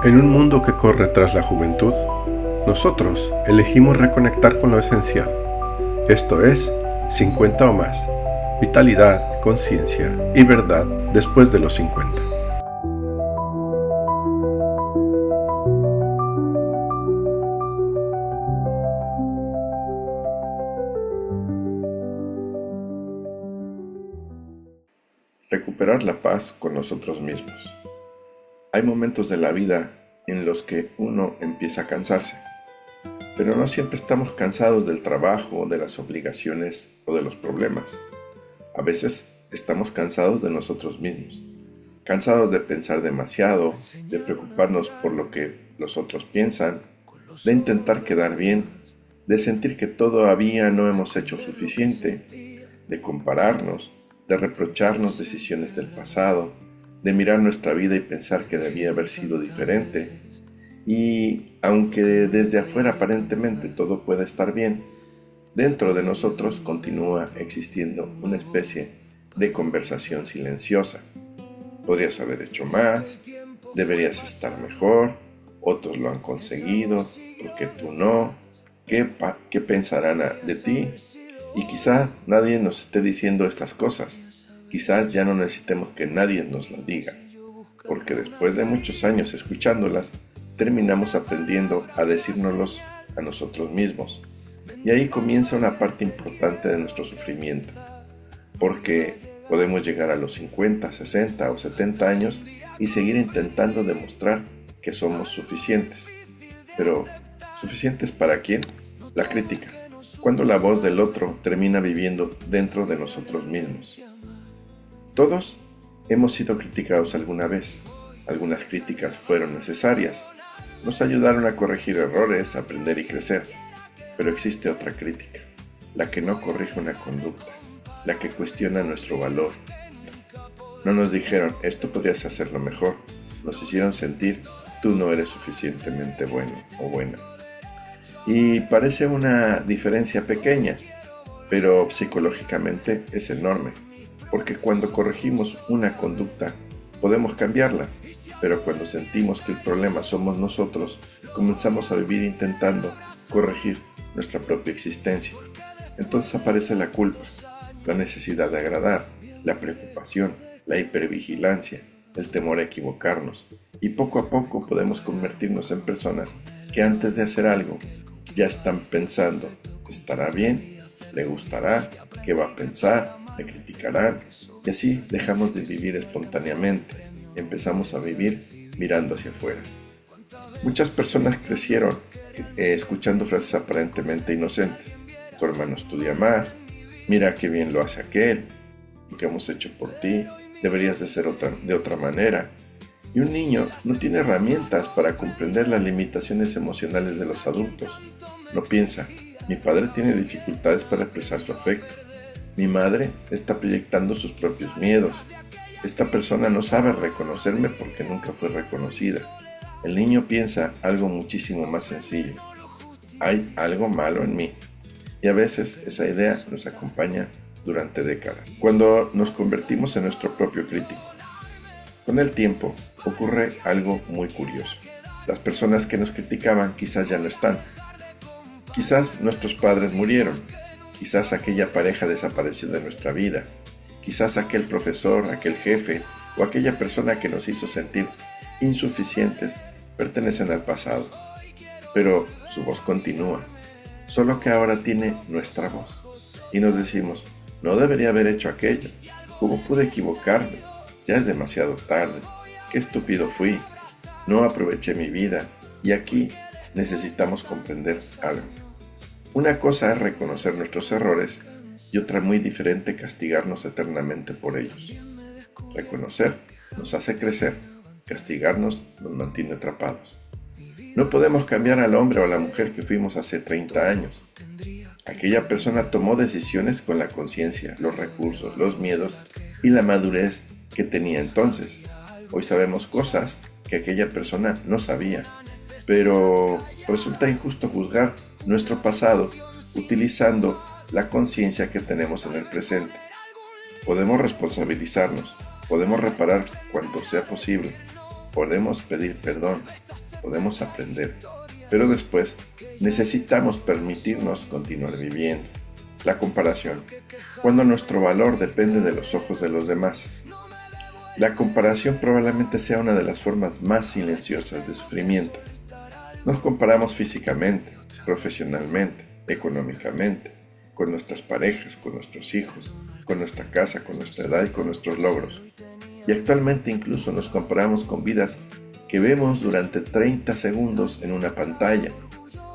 En un mundo que corre tras la juventud, nosotros elegimos reconectar con lo esencial. Esto es 50 o más. Vitalidad, conciencia y verdad después de los 50. Recuperar la paz con nosotros mismos. Hay momentos de la vida en los que uno empieza a cansarse, pero no siempre estamos cansados del trabajo, de las obligaciones o de los problemas. A veces estamos cansados de nosotros mismos, cansados de pensar demasiado, de preocuparnos por lo que los otros piensan, de intentar quedar bien, de sentir que todavía no hemos hecho suficiente, de compararnos, de reprocharnos decisiones del pasado, de mirar nuestra vida y pensar que debía haber sido diferente. Y aunque desde afuera aparentemente todo puede estar bien, dentro de nosotros continúa existiendo una especie de conversación silenciosa. Podrías haber hecho más, deberías estar mejor, otros lo han conseguido, ¿por qué tú no? ¿Qué pensarán de ti? Y quizá nadie nos esté diciendo estas cosas. Quizás ya no necesitemos que nadie nos las diga, porque después de muchos años escuchándolas, terminamos aprendiendo a decírnoslos a nosotros mismos. Y ahí comienza una parte importante de nuestro sufrimiento, porque podemos llegar a los 50, 60 o 70 años y seguir intentando demostrar que somos suficientes. Pero, ¿suficientes para quién? La crítica, cuando la voz del otro termina viviendo dentro de nosotros mismos. Todos hemos sido criticados alguna vez. Algunas críticas fueron necesarias. Nos ayudaron a corregir errores, aprender y crecer. Pero existe otra crítica, la que no corrige una conducta, la que cuestiona nuestro valor. No nos dijeron, esto podrías hacerlo mejor. Nos hicieron sentir, tú no eres suficientemente bueno o buena. Y parece una diferencia pequeña, pero psicológicamente es enorme. Porque cuando corregimos una conducta, podemos cambiarla, pero cuando sentimos que el problema somos nosotros, comenzamos a vivir intentando corregir nuestra propia existencia. Entonces aparece la culpa, la necesidad de agradar, la preocupación, la hipervigilancia, el temor a equivocarnos, y poco a poco podemos convertirnos en personas que antes de hacer algo, ya están pensando, ¿estará bien? ¿Le gustará? ¿Qué va a pensar? ¿Me criticarán? Y así dejamos de vivir espontáneamente, empezamos a vivir mirando hacia afuera. Muchas personas crecieron escuchando frases aparentemente inocentes. Tu hermano estudia más, mira qué bien lo hace aquel, lo que hemos hecho por ti, deberías de ser de otra manera. Y un niño no tiene herramientas para comprender las limitaciones emocionales de los adultos. No piensa, mi padre tiene dificultades para expresar su afecto. Mi madre está proyectando sus propios miedos. Esta persona no sabe reconocerme porque nunca fue reconocida. El niño piensa algo muchísimo más sencillo. Hay algo malo en mí. Y a veces esa idea nos acompaña durante décadas, cuando nos convertimos en nuestro propio crítico. Con el tiempo ocurre algo muy curioso. Las personas que nos criticaban quizás ya no están. Quizás nuestros padres murieron. Quizás aquella pareja desapareció de nuestra vida. Quizás aquel profesor, aquel jefe o aquella persona que nos hizo sentir insuficientes pertenecen al pasado. Pero su voz continúa, solo que ahora tiene nuestra voz. Y nos decimos, no debería haber hecho aquello. ¿Cómo pude equivocarme? Ya es demasiado tarde. Qué estúpido fui. No aproveché mi vida. Y aquí necesitamos comprender algo. Una cosa es reconocer nuestros errores y otra muy diferente castigarnos eternamente por ellos. Reconocer nos hace crecer, castigarnos nos mantiene atrapados. No podemos cambiar al hombre o a la mujer que fuimos hace 30 años. Aquella persona tomó decisiones con la conciencia, los recursos, los miedos y la madurez que tenía entonces. Hoy sabemos cosas que aquella persona no sabía, pero resulta injusto juzgar nuestro pasado utilizando la conciencia que tenemos en el presente. Podemos responsabilizarnos, podemos reparar cuanto sea posible, podemos pedir perdón, podemos aprender, pero después necesitamos permitirnos continuar viviendo. La comparación, cuando nuestro valor depende de los ojos de los demás. La comparación probablemente sea una de las formas más silenciosas de sufrimiento. Nos comparamos físicamente, profesionalmente, económicamente, con nuestras parejas, con nuestros hijos, con nuestra casa, con nuestra edad y con nuestros logros. Y actualmente incluso nos comparamos con vidas que vemos durante 30 segundos en una pantalla.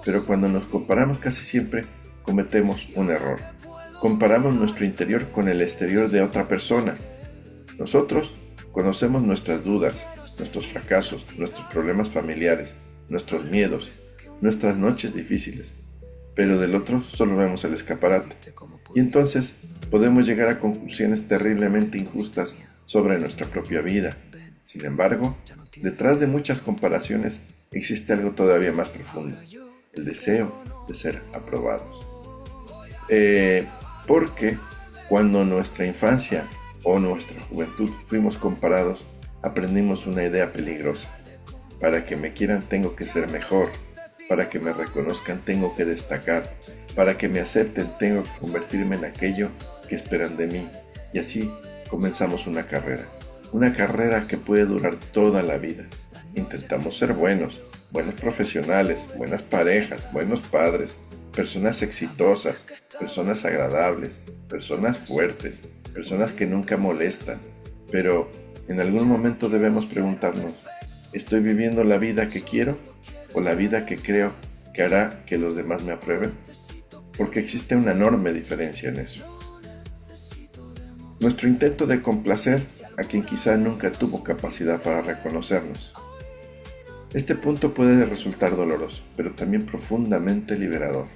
Pero cuando nos comparamos casi siempre cometemos un error. Comparamos nuestro interior con el exterior de otra persona. Nosotros conocemos nuestras dudas, nuestros fracasos, nuestros problemas familiares, nuestros miedos, nuestras noches difíciles, pero del otro solo vemos el escaparate. Y entonces podemos llegar a conclusiones terriblemente injustas sobre nuestra propia vida. Sin embargo, detrás de muchas comparaciones existe algo todavía más profundo, el deseo de ser aprobados. Porque cuando en nuestra infancia o nuestra juventud fuimos comparados, aprendimos una idea peligrosa. Para que me quieran tengo que ser mejor, para que me reconozcan tengo que destacar, para que me acepten tengo que convertirme en aquello que esperan de mí. Y así comenzamos una carrera que puede durar toda la vida. Intentamos ser buenos profesionales, buenas parejas, buenos padres, personas exitosas, personas agradables, personas fuertes, personas que nunca molestan. Pero en algún momento debemos preguntarnos, ¿estoy viviendo la vida que quiero o la vida que creo que hará que los demás me aprueben? Porque existe una enorme diferencia en eso. Nuestro intento de complacer a quien quizá nunca tuvo capacidad para reconocernos. Este punto puede resultar doloroso, pero también profundamente liberador.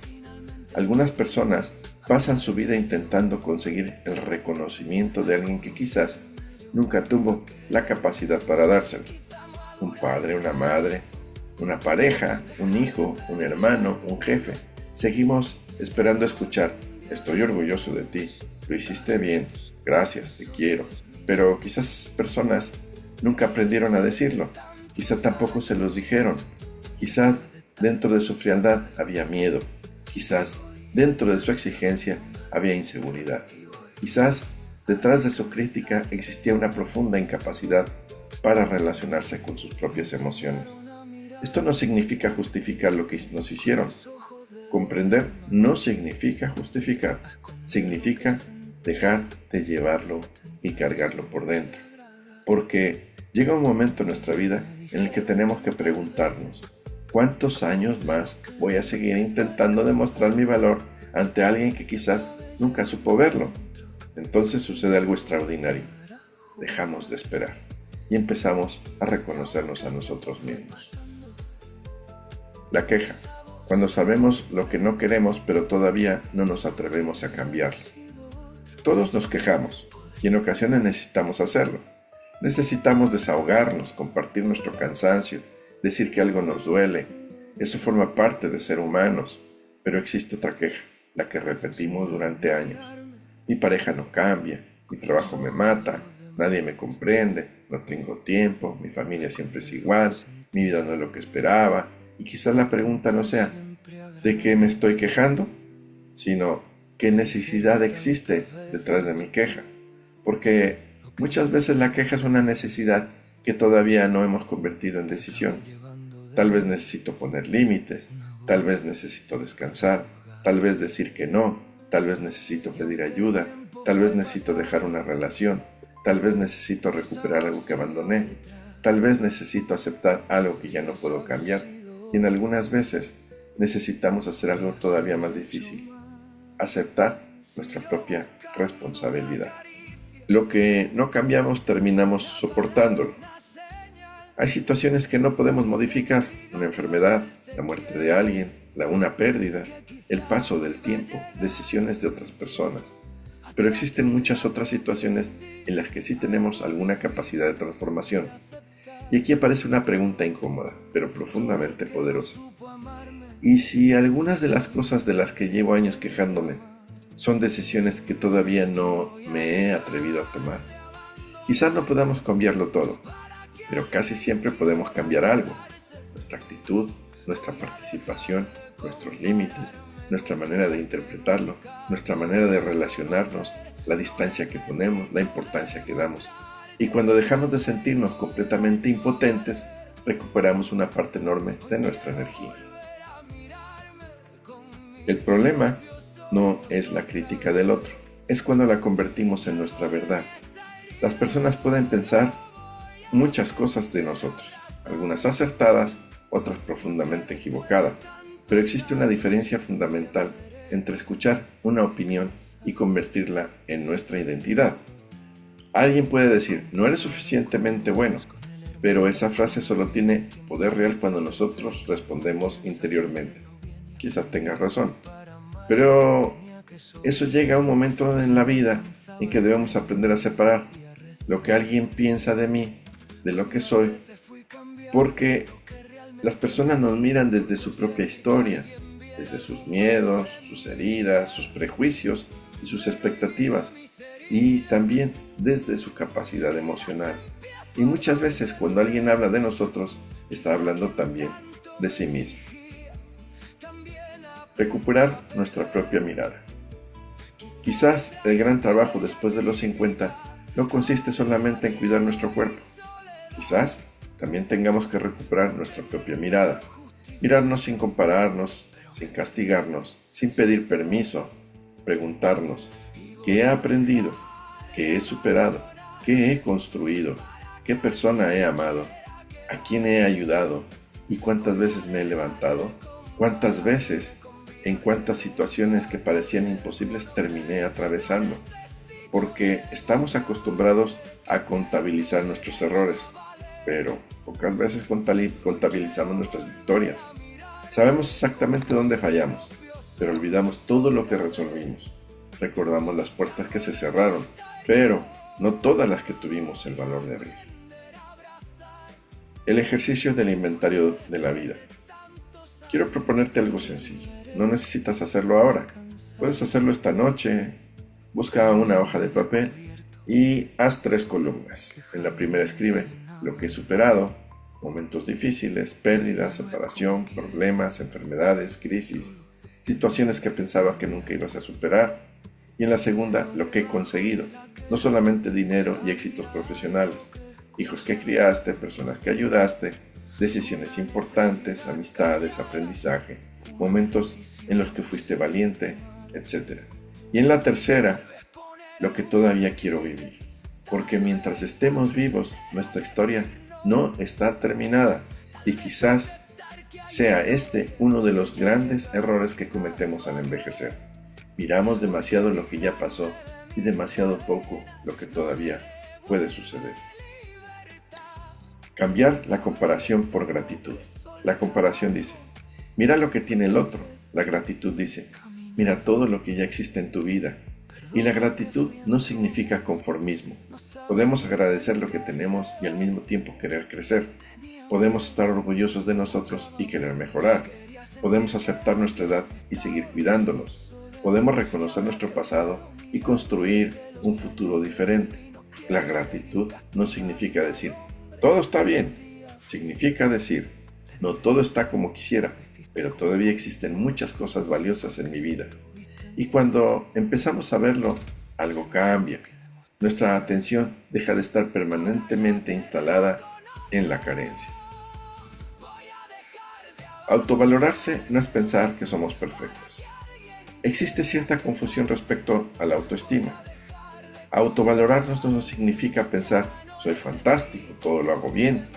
Algunas personas pasan su vida intentando conseguir el reconocimiento de alguien que quizás nunca tuvo la capacidad para dárselo. Un padre, una madre, una pareja, un hijo, un hermano, un jefe. Seguimos esperando escuchar, estoy orgulloso de ti, lo hiciste bien, gracias, te quiero. Pero quizás personas nunca aprendieron a decirlo, quizás tampoco se los dijeron, quizás dentro de su frialdad había miedo, quizás dentro de su exigencia había inseguridad, quizás detrás de su crítica existía una profunda incapacidad para relacionarse con sus propias emociones. Esto no significa justificar lo que nos hicieron. Comprender no significa justificar, significa dejar de llevarlo y cargarlo por dentro. Porque llega un momento en nuestra vida en el que tenemos que preguntarnos, ¿cuántos años más voy a seguir intentando demostrar mi valor ante alguien que quizás nunca supo verlo? Entonces sucede algo extraordinario. Dejamos de esperar y empezamos a reconocernos a nosotros mismos. La queja, cuando sabemos lo que no queremos pero todavía no nos atrevemos a cambiarlo. Todos nos quejamos y en ocasiones necesitamos hacerlo. Necesitamos desahogarnos, compartir nuestro cansancio, decir que algo nos duele. Eso forma parte de ser humanos, pero existe otra queja, la que repetimos durante años. Mi pareja no cambia, mi trabajo me mata, nadie me comprende, no tengo tiempo, mi familia siempre es igual, mi vida no es lo que esperaba. Y quizás la pregunta no sea, ¿de qué me estoy quejando? Sino, ¿qué necesidad existe detrás de mi queja? Porque muchas veces la queja es una necesidad que todavía no hemos convertido en decisión. Tal vez necesito poner límites, tal vez necesito descansar, tal vez decir que no, tal vez necesito pedir ayuda, tal vez necesito dejar una relación, tal vez necesito recuperar algo que abandoné, tal vez necesito aceptar algo que ya no puedo cambiar. Y en algunas veces necesitamos hacer algo todavía más difícil, aceptar nuestra propia responsabilidad. Lo que no cambiamos terminamos soportándolo. Hay situaciones que no podemos modificar, una enfermedad, la muerte de alguien, una pérdida, el paso del tiempo, decisiones de otras personas. Pero existen muchas otras situaciones en las que sí tenemos alguna capacidad de transformación. Y aquí aparece una pregunta incómoda, pero profundamente poderosa. ¿Y si algunas de las cosas de las que llevo años quejándome son decisiones que todavía no me he atrevido a tomar? Quizás no podamos cambiarlo todo, pero casi siempre podemos cambiar algo. nuestra actitud, nuestra participación, nuestros límites, nuestra manera de interpretarlo, nuestra manera de relacionarnos, la distancia que ponemos, la importancia que damos. Y cuando dejamos de sentirnos completamente impotentes, recuperamos una parte enorme de nuestra energía. El problema no es la crítica del otro, es cuando la convertimos en nuestra verdad. Las personas pueden pensar muchas cosas de nosotros, algunas acertadas, otras profundamente equivocadas, pero existe una diferencia fundamental entre escuchar una opinión y convertirla en nuestra identidad. Alguien puede decir, no eres suficientemente bueno, pero esa frase solo tiene poder real cuando nosotros respondemos interiormente. Quizás tengas razón, pero eso llega a un momento en la vida en que debemos aprender a separar lo que alguien piensa de mí, de lo que soy, porque las personas nos miran desde su propia historia, desde sus miedos, sus heridas, sus prejuicios y sus expectativas, y también desde su capacidad emocional. Y muchas veces cuando alguien habla de nosotros, está hablando también de sí mismo. Recuperar nuestra propia mirada. Quizás el gran trabajo después de los 50 no consiste solamente en cuidar nuestro cuerpo. Quizás también tengamos que recuperar nuestra propia mirada. Mirarnos sin compararnos, sin castigarnos, sin pedir permiso, preguntarnos, ¿qué he aprendido? ¿Qué he superado? ¿Qué he construido? ¿Qué persona he amado? ¿A quién he ayudado? ¿Y cuántas veces me he levantado? ¿Cuántas veces, en cuántas situaciones que parecían imposibles terminé atravesando? Porque estamos acostumbrados a contabilizar nuestros errores, pero pocas veces contabilizamos nuestras victorias. Sabemos exactamente dónde fallamos, pero olvidamos todo lo que resolvimos. Recordamos las puertas que se cerraron, pero no todas las que tuvimos el valor de abrir. El ejercicio del inventario de la vida. Quiero proponerte algo sencillo. No necesitas hacerlo ahora. Puedes hacerlo esta noche. Busca una hoja de papel y haz 3 columnas. En la primera escribe lo que he superado, momentos difíciles, pérdidas, separación, problemas, enfermedades, crisis, situaciones que pensabas que nunca ibas a superar. Y en la segunda, lo que he conseguido, no solamente dinero y éxitos profesionales, hijos que criaste, personas que ayudaste, decisiones importantes, amistades, aprendizaje, momentos en los que fuiste valiente, etc. Y en la tercera, lo que todavía quiero vivir, porque mientras estemos vivos, nuestra historia no está terminada y quizás sea este uno de los grandes errores que cometemos al envejecer. Miramos demasiado lo que ya pasó y demasiado poco lo que todavía puede suceder. Cambiar la comparación por gratitud. La comparación dice, mira lo que tiene el otro. La gratitud dice, mira todo lo que ya existe en tu vida. Y la gratitud no significa conformismo. Podemos agradecer lo que tenemos y al mismo tiempo querer crecer. Podemos estar orgullosos de nosotros y querer mejorar. Podemos aceptar nuestra edad y seguir cuidándonos. Podemos reconocer nuestro pasado y construir un futuro diferente. La gratitud no significa decir, todo está bien. Significa decir, no todo está como quisiera, pero todavía existen muchas cosas valiosas en mi vida. Y cuando empezamos a verlo, algo cambia. Nuestra atención deja de estar permanentemente instalada en la carencia. Autovalorarse no es pensar que somos perfectos. Existe cierta confusión respecto a la autoestima. Autovalorarnos no significa pensar, soy fantástico, todo lo hago bien,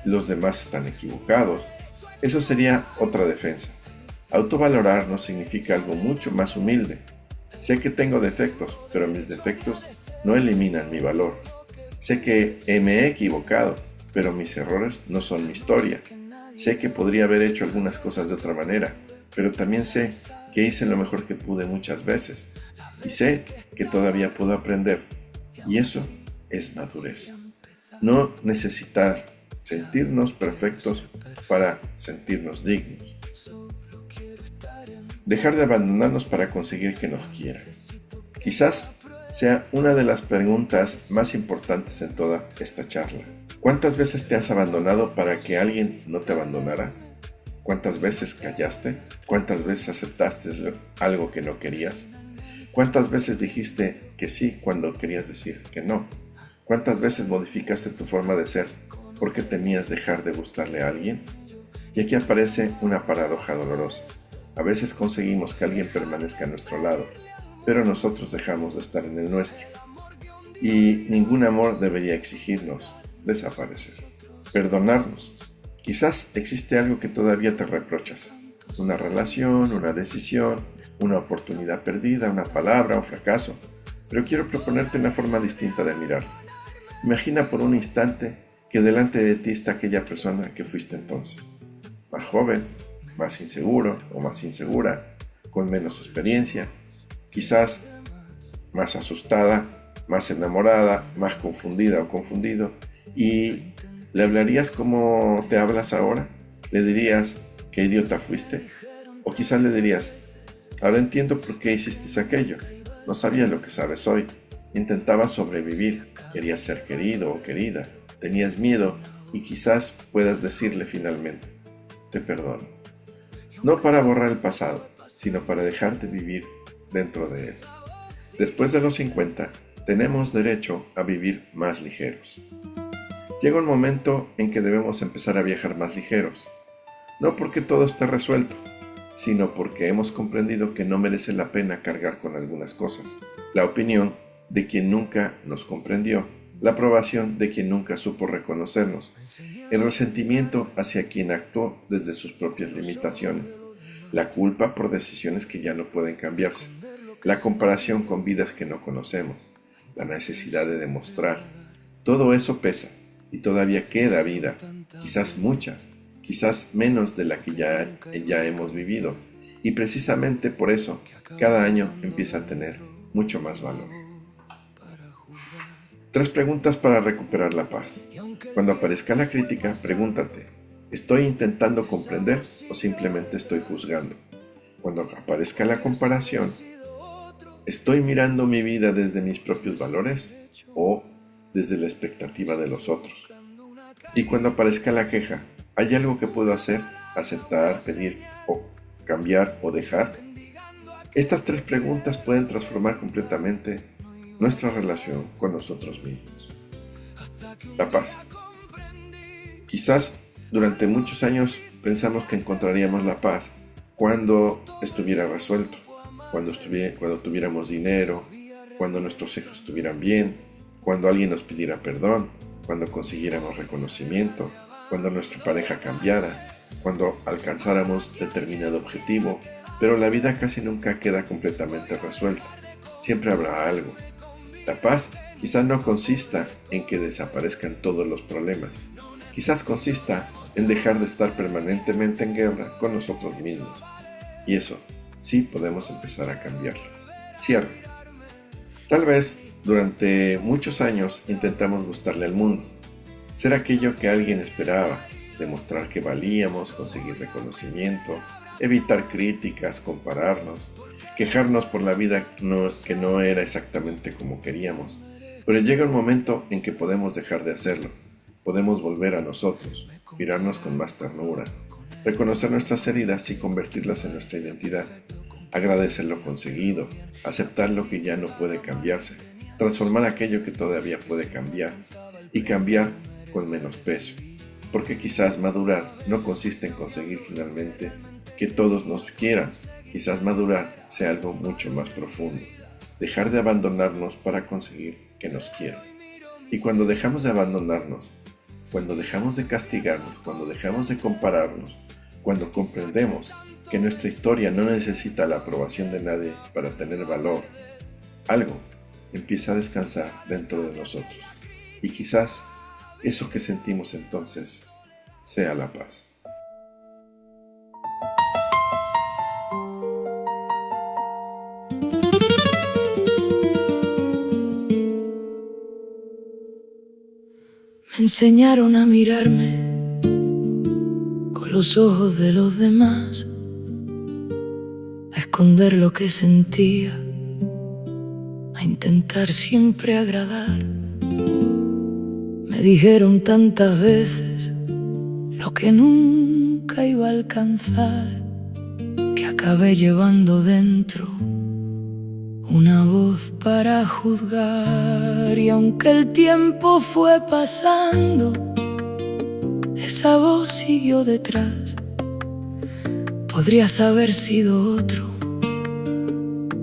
los demás están equivocados. Eso sería otra defensa. Autovalorarnos significa algo mucho más humilde. Sé que tengo defectos, pero mis defectos no eliminan mi valor. Sé que me he equivocado, pero mis errores no son mi historia. Sé que podría haber hecho algunas cosas de otra manera, pero también sé que hice lo mejor que pude muchas veces. Y sé que todavía puedo aprender. Y eso es madurez. No necesitar sentirnos perfectos para sentirnos dignos. Dejar de abandonarnos para conseguir que nos quieran. Quizás sea una de las preguntas más importantes en toda esta charla. ¿Cuántas veces te has abandonado para que alguien no te abandonara? ¿Cuántas veces callaste? ¿Cuántas veces aceptaste algo que no querías? ¿Cuántas veces dijiste que sí cuando querías decir que no? ¿Cuántas veces modificaste tu forma de ser porque temías dejar de gustarle a alguien? Y aquí aparece una paradoja dolorosa. A veces conseguimos que alguien permanezca a nuestro lado, pero nosotros dejamos de estar en el nuestro. Y ningún amor debería exigirnos desaparecer. Perdonarnos. Quizás existe algo que todavía te reprochas. Una relación, una decisión, una oportunidad perdida, una palabra, un fracaso. Pero quiero proponerte una forma distinta de mirar. Imagina por un instante que delante de ti está aquella persona que fuiste entonces. Más joven, más inseguro o más insegura, con menos experiencia, quizás más asustada, más enamorada, más confundida o confundido. ¿Y le hablarías como te hablas ahora? ¿Le dirías qué idiota fuiste? O quizás le dirías, ahora entiendo por qué hiciste aquello. No sabías lo que sabes hoy. Intentabas sobrevivir, querías ser querido o querida, tenías miedo y quizás puedas decirle finalmente, te perdono. No para borrar el pasado, sino para dejarte vivir dentro de él. Después de los 50, tenemos derecho a vivir más ligeros. Llega un momento en que debemos empezar a viajar más ligeros, no porque todo esté resuelto, sino porque hemos comprendido que no merece la pena cargar con algunas cosas. La opinión de quien nunca nos comprendió, la aprobación de quien nunca supo reconocernos, el resentimiento hacia quien actuó desde sus propias limitaciones, la culpa por decisiones que ya no pueden cambiarse, la comparación con vidas que no conocemos, la necesidad de demostrar. Todo eso pesa y todavía queda vida, quizás mucha, quizás menos de la que ya hemos vivido. Y precisamente por eso, cada año empieza a tener mucho más valor. 3 preguntas para recuperar la paz. Cuando aparezca la crítica, pregúntate, ¿estoy intentando comprender o simplemente estoy juzgando? Cuando aparezca la comparación, ¿estoy mirando mi vida desde mis propios valores o desde la expectativa de los otros? Y cuando aparezca la queja, ¿hay algo que puedo hacer, aceptar, pedir o cambiar o dejar? Estas 3 preguntas pueden transformar completamente nuestra relación con nosotros mismos. La paz. Quizás durante muchos años pensamos que encontraríamos la paz cuando estuviera resuelto, cuando tuviéramos dinero, cuando nuestros hijos estuvieran bien, cuando alguien nos pidiera perdón, cuando consiguiéramos reconocimiento, cuando nuestra pareja cambiara, cuando alcanzáramos determinado objetivo, pero la vida casi nunca queda completamente resuelta. Siempre habrá algo. La paz quizás no consista en que desaparezcan todos los problemas. Quizás consista en dejar de estar permanentemente en guerra con nosotros mismos. Y eso sí podemos empezar a cambiarlo. Cierre. Tal vez durante muchos años intentamos gustarle al mundo, ser aquello que alguien esperaba, demostrar que valíamos, conseguir reconocimiento, evitar críticas, compararnos, quejarnos por la vida que no era exactamente como queríamos. Pero llega un momento en que podemos dejar de hacerlo. Podemos volver a nosotros, mirarnos con más ternura, reconocer nuestras heridas y convertirlas en nuestra identidad, agradecer lo conseguido, aceptar lo que ya no puede cambiarse, transformar aquello que todavía puede cambiar y cambiar con menos peso. Porque quizás madurar no consiste en conseguir finalmente que todos nos quieran. Quizás madurar sea algo mucho más profundo. Dejar de abandonarnos para conseguir que nos quieran. Y cuando dejamos de abandonarnos, cuando dejamos de castigarnos, cuando dejamos de compararnos, cuando comprendemos que nuestra historia no necesita la aprobación de nadie para tener valor, algo empieza a descansar dentro de nosotros. Y quizás eso que sentimos entonces sea la paz. Me enseñaron a mirarme con los ojos de los demás, a esconder lo que sentía, a intentar siempre agradar. Me dijeron tantas veces lo que nunca iba a alcanzar, que acabé llevando dentro una voz para juzgar. Y aunque el tiempo fue pasando, esa voz siguió detrás. Podrías haber sido otro,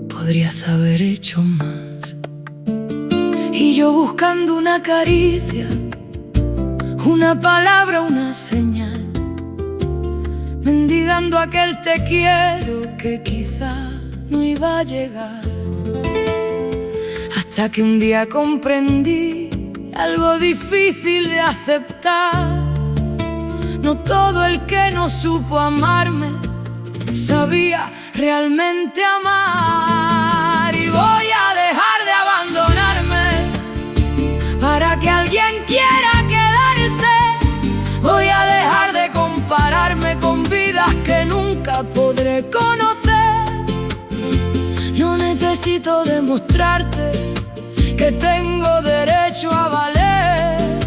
podrías haber hecho más. Y yo buscando una caricia, una palabra, una señal, mendigando aquel te quiero que quizá no iba a llegar. Hasta que un día comprendí algo difícil de aceptar: no todo el que no supo amarme sabía realmente amar. Y voy a dejar de abandonarme para que alguien quiera quedarse. Voy a dejar de compararme con vidas que nunca podré conocer. No necesito demostrarte que tengo derecho a valer.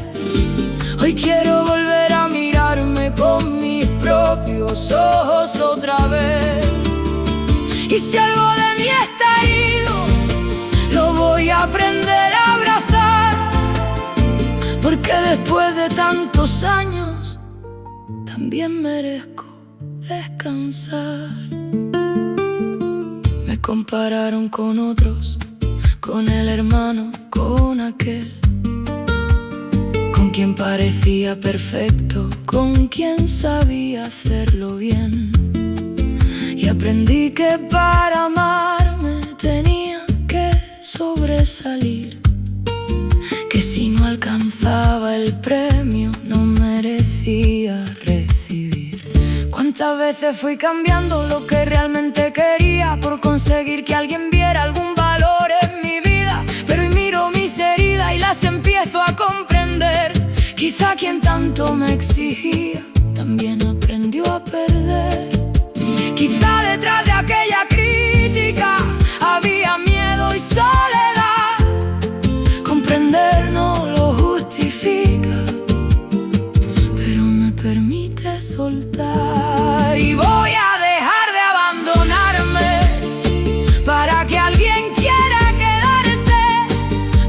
Hoy quiero volver a mirarme con mis propios ojos otra vez. Y si algo de mí está herido, lo voy a aprender a abrazar, porque después de tantos años también merezco descansar. Me compararon con otros, con el hermano, con aquel, con quien parecía perfecto, con quien sabía hacerlo bien. Y aprendí que para amarme tenía que sobresalir, que si no alcanzaba el premio no merecía recibir. Cuántas veces fui cambiando lo que realmente quería por conseguir que alguien viera algún valor en mi vida. Pero hoy miro mis heridas y las empiezo a comprender. Quizá quien tanto me exigía también aprendió a perder. Quizá detrás de aquella crítica había miedo y soledad. Comprender no lo justifica, pero me permite soltar. Y voy a dejar de abandonarme para que alguien quiera quedarse.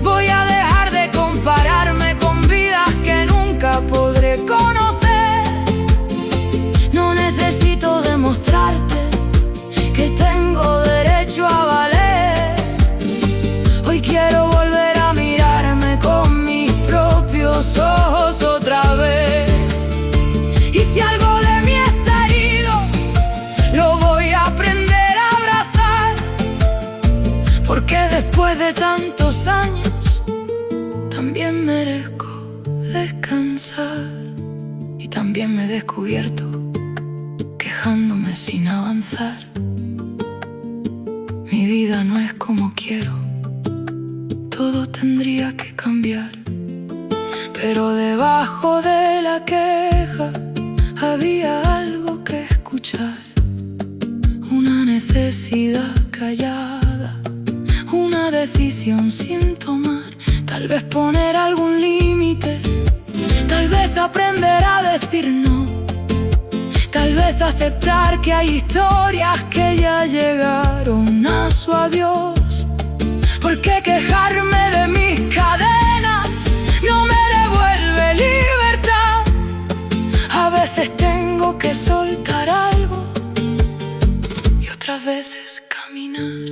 Voy a dejar de compararme con vidas que nunca podré conocer. No necesito demostrarte que tengo derecho a valer. Hoy quiero volver a mirarme con mis propios ojos otra vez. Y si algo de mí está herido, lo voy a aprender a abrazar, porque después de tantos años también merezco descansar. Y también me he descubierto quejándome sin avanzar. Mi vida no es como quiero, todo tendría que cambiar. Pero debajo de la queja había algo que escuchar, una necesidad callada, una decisión sin tomar. Tal vez poner algún límite, tal vez aprender a decir no, tal vez aceptar que hay historias que ya llegaron a su adiós. Porque quejarme de mis cadenas no me devuelve libertad. A veces tengo que soltar algo y otras veces caminar.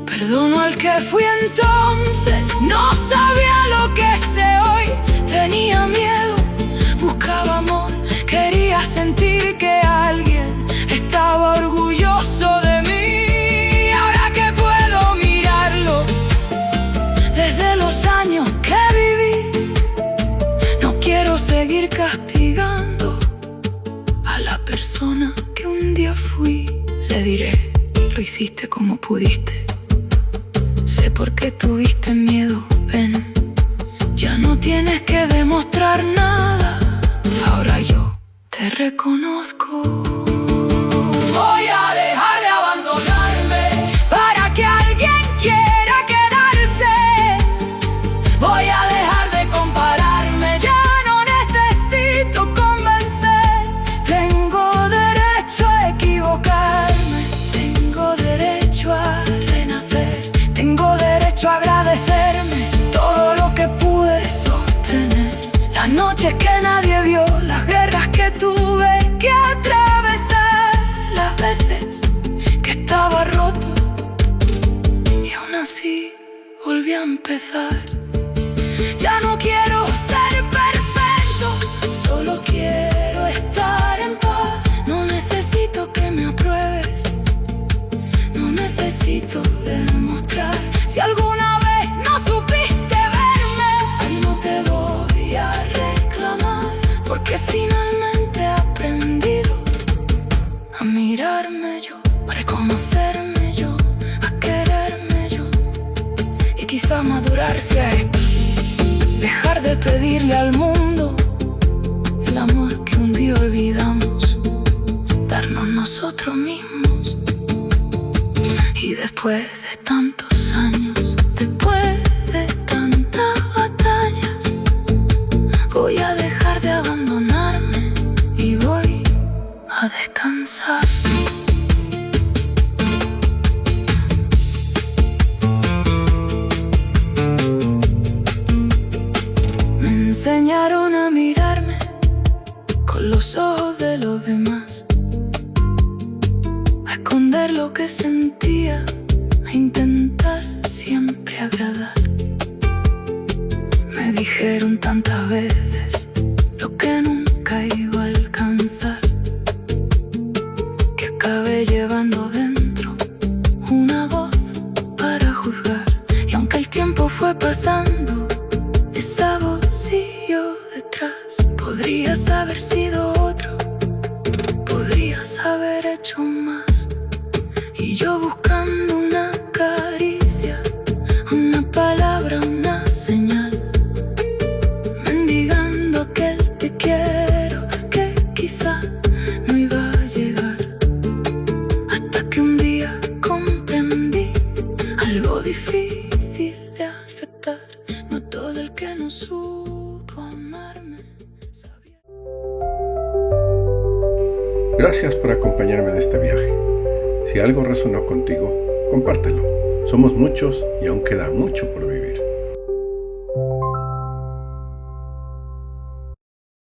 Perdono al que fui entonces, no sabía lo que sé hoy. Tenía miedo, buscaba amor, quería sentir que alguien estaba orgulloso de mí. Ahora que puedo mirarlo desde los años que viví, no quiero seguir castigando a la persona que un día fui. Le diré, lo hiciste como pudiste, sé por qué tuviste miedo, ven, ya no tienes que demostrar nada. Ahora yo te reconozco. Voy a dejar de abandonarme para que alguien quiera quedarse. Voy a dejar de compararme vio las guerras que tuve que atravesar, las veces que estaba roto y aún así volví a empezar. Ya no quiero ser perfecto, solo quiero estar en paz. No necesito que me apruebes, no necesito demostrar. Si alguna vez no supiste verme, hoy no te voy a reclamar, porque finalmente he aprendido a mirarme yo, a reconocerme yo, a quererme yo. Y quizá madurar sea esto, dejar de pedirle al mundo el amor que un día olvidamos, darnos nosotros mismos. Y después de tantos años, después de tantas batallas, voy a dejar de abandonarme y voy a descansar. Me enseñaron a mirarme con los ojos de los demás, a esconder lo que sentía, a intentar siempre agradar. Me dijeron tantas veces lo que nunca iba a alcanzar, que acabé llevando dentro una voz para juzgar. Y aunque el tiempo fue pasando, esa voz siguió detrás. Podrías haber sido otro, podrías haber hecho más. Y yo buscando una caricia, una palabra, una señal, mendigando aquel te quiero que quizá no iba a llegar. Hasta que un día comprendí algo difícil de aceptar: no todo el que no supo amarme sabía. Gracias por acompañarme en este viaje. Si algo resonó contigo, compártelo. Somos muchos y aún queda mucho por ver.